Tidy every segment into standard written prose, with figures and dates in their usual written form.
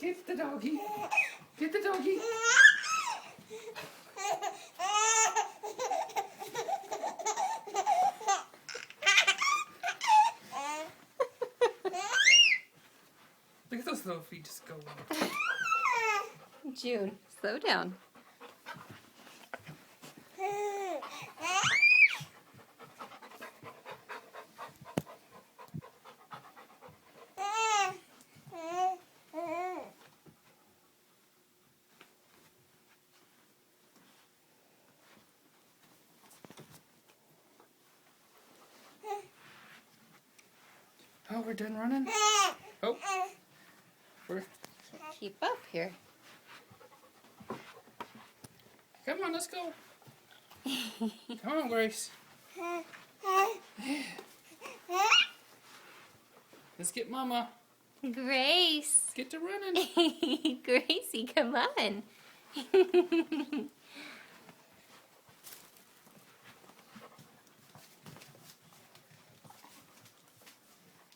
Get the doggy. Get the doggy. Look at those little feet just going. June, slow down. Oh, we're done running? Oh. Keep up here. Come on, let's go. Come on, Grace. Let's get Mama. Grace. Get to running. Gracie, come on.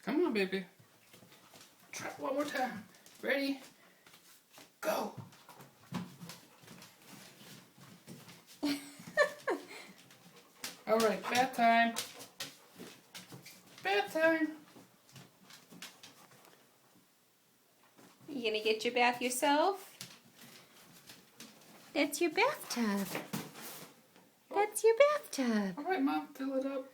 Come on, baby. Try it one more time. Ready? Go. All right, bath time. Bath time. You gonna get your bath yourself? That's your bathtub. That's your bathtub. All right, Mom, fill it up.